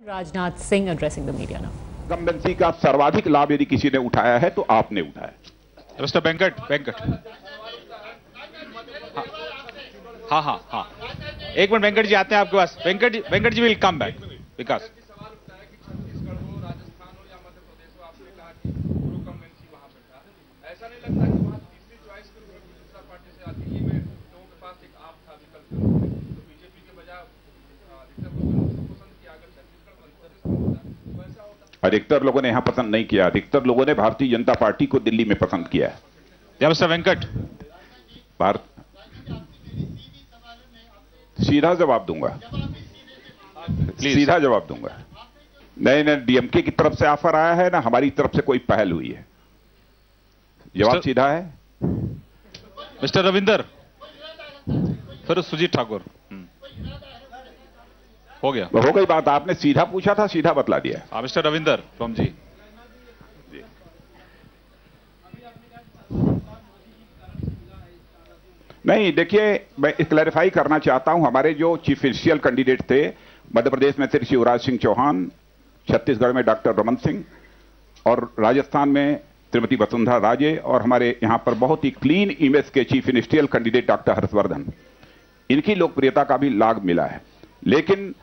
Rajnath Singh addressing the media now. Incumbency का सर्वाधिक लाभ यदि किसी ने उठाया है तो आपने उठाया। मिस्टर वेंकट हाँ एक मिनट वेंकट जी आते हैं आपके पास। Venkat ji will come back विकास। ऐसा नहीं लगता कि वहां तीसरी चॉइस के रूप में दूसरा पार्टी से आती है। ये मैं लोगों के पास एक आप था विकल्प, तो बीजेपी के बजाय अधिकतर लोगों ने पसंद किया। अगर छत्तीसगढ़ मंत्रित्व होता तो ऐसा होता। अधिकतर लोगों ने यहां पसंद नहीं किया, अधिकतर लोगों ने भारतीय जनता पार्टी को दिल्ली में पसंद किया है। या मिस्टर वेंकट सीधा जवाब दूंगा, सीधा जवाब दूंगा। नहीं, डीएमके की तरफ से ऑफर आया है ना हमारी तरफ से कोई पहल हुई है। जवाब सीधा है। मिस्टर रविंदर, फिर सुजीत ठाकुर। हो गया, हो गई बात। आपने सीधा पूछा था, सीधा बतला दिया। मिस्टर रविंदर फ्रॉम जी। नहीं, देखिए मैं क्लैरिफाई करना चाहता हूं। हमारे जो चीफ मिनिस्टरियल कैंडिडेट थे, मध्य प्रदेश में श्री शिवराज सिंह चौहान, छत्तीसगढ़ में डॉक्टर रमन सिंह और राजस्थान में श्रीमती वसुंधरा राजे, और हमारे यहां पर बहुत ही क्लीन इमेज के chief ministerial candidate doctor Harshvardhan, इनकी लोकप्रियता का भी लाभ मिला है। लेकिन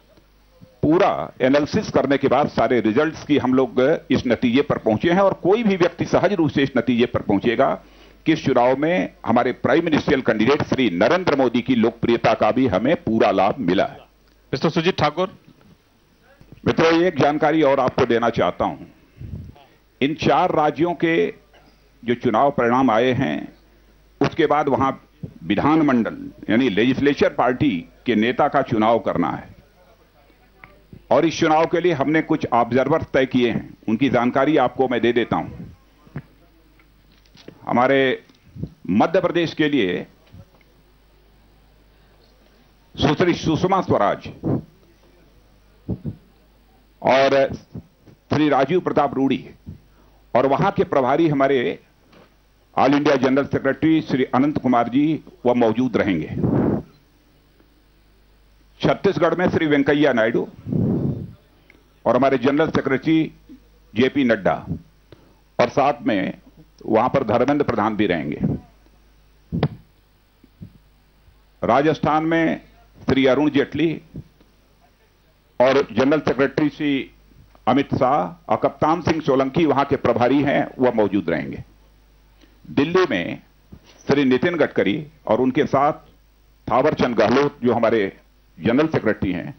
पूरा एनालिसिस करने के बाद सारे रिजल्ट्स की हम लोग इस नतीजे पर पहुंचे हैं, और कोई भी व्यक्ति सहज रूप से इस नतीजे पर पहुंचेगा कि इस चुनाव में हमारे prime ministerial candidate Shri Narendra Modi की लोकप्रियता का भी हमें पूरा लाभ मिला है। मिस्टर सुजीत ठाकुर। मित्रों, एक जानकारी और आपको देना चाहता हूं। इन 4 राज्यों के जो चुनाव परिणाम आए हैं, उसके बाद वहां विधानमंडल यानी लेजिस्लेचर पार्टी के नेता का चुनाव करना है, और इस चुनाव के लिए हमने कुछ ऑब्जर्वर तय किए हैं। उनकी जानकारी आपको मैं दे देता हूं। हमारे मध्य प्रदेश के लिए सुश्री सुषमा स्वराज और श्री राजीव प्रताप रूडी, और वहां के प्रभारी हमारे all India general secretary Shri Anant Kumar ji, वह मौजूद रहेंगे। छत्तीसगढ़ में श्री वेंकैया नायडू और हमारे जनरल सेक्रेटरी जेपी नड्डा, और साथ में वहां पर धर्मेंद्र प्रधान भी रहेंगे। राजस्थान में श्री अरुण जेटली और जनरल सेक्रेटरी श्री अमित शाह और कप्तान सिंह सोलंकी वहां के प्रभारी हैं, वह मौजूद रहेंगे। दिल्ली में श्री नितिन गडकरी और उनके साथ थावरचंद गहलोत जो हमारे जनरल सेक्रेटरी हैं,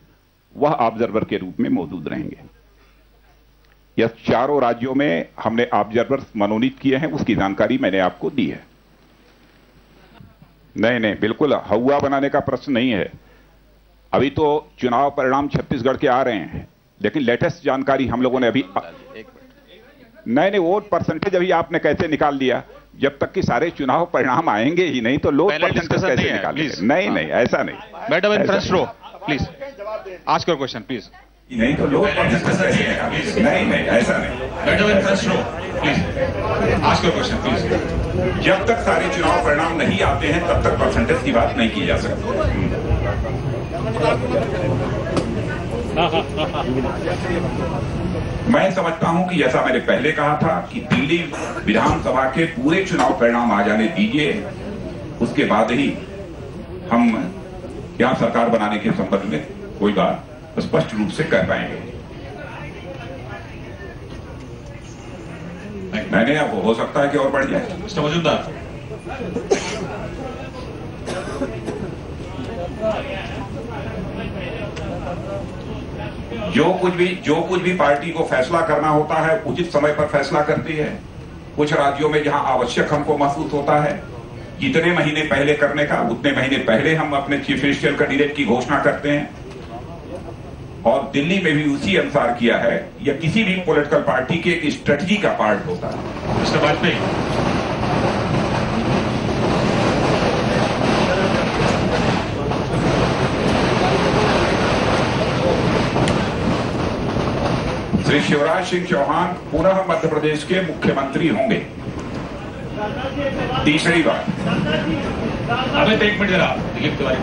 वह ऑब्जर्वर के रूप में मौजूद रहेंगे। यह 4 राज्यों में हमने ऑब्जर्वर्स मनोनीत किए हैं, उसकी जानकारी मैंने आपको दी है। नहीं, बिल्कुल हवा बनाने का प्रश्न नहीं है। अभी तो चुनाव परिणाम छत्तीसगढ़ के आ रहे हैं, लेकिन लेटेस्ट जानकारी हम लोगों ने अभी नहीं, वोट परसेंटेज अभी आपने कैसे निकाल दिया? जब तक कि सारे चुनाव परिणाम आएंगे ही नहीं तो लोग परसेंटेज कैसे निकालेंगे? नहीं, ऐसा नहीं। Madam in front row please ask your question please. नहीं तो लोग नहीं, ऐसा नहीं। Madam in front row please ask your question please. जब तक सारे चुनाव परिणाम नहीं आते हैं तब तक परसेंटेज की बात नहीं की जा सकती। मैं समझता हूं कि जैसा मैंने पहले कहा था कि दिल्ली विधानसभा के पूरे चुनाव परिणाम आ जाने दीजिए, उसके बाद ही हम यहां सरकार बनाने के संबंध में कोई बात स्पष्ट रूप से कह पाएंगे। मैंने अब हो सकता है कि और बढ़ जाए। मिस्टर मजूमदार। जो कुछ भी पार्टी को फैसला करना होता है उचित समय पर फैसला करती है। कुछ राज्यों में जहां आवश्यक हमको महसूस होता है जितने महीने पहले करने का, उतने महीने पहले हम अपने चीफ मिनिस्टरियल कैंडिडेट की घोषणा करते हैं, और दिल्ली में भी उसी अनुसार किया है। यह किसी भी पॉलिटिकल पार्टी के एक स्ट्रेटजी का पार्ट होता है। मिस्टर वाजपेयी। श्री शिवराज सिंह चौहान पुनः मध्य प्रदेश के मुख्यमंत्री होंगे, तीसरी बार। अबे एक मिनट जरा दिलीप तिवारी।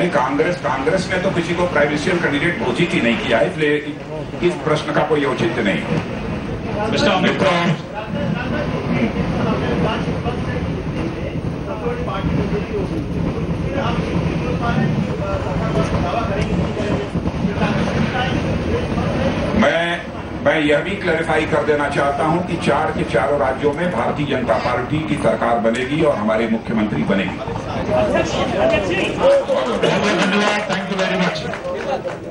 नहीं, कांग्रेस ने तो किसी को प्राइवेशियल कैंडिडेट घोषित ही नहीं किया है, इसलिए इस प्रश्न का कोई औचित्य नहीं है। मिस्टर अमित मैं यह भी क्लैरिफाई कर देना चाहता हूं कि 4 के चारों राज्यों में भारतीय जनता पार्टी की सरकार बनेगी और हमारे मुख्यमंत्री बनेंगे। धन्यवाद, थैंक यू वेरी मच।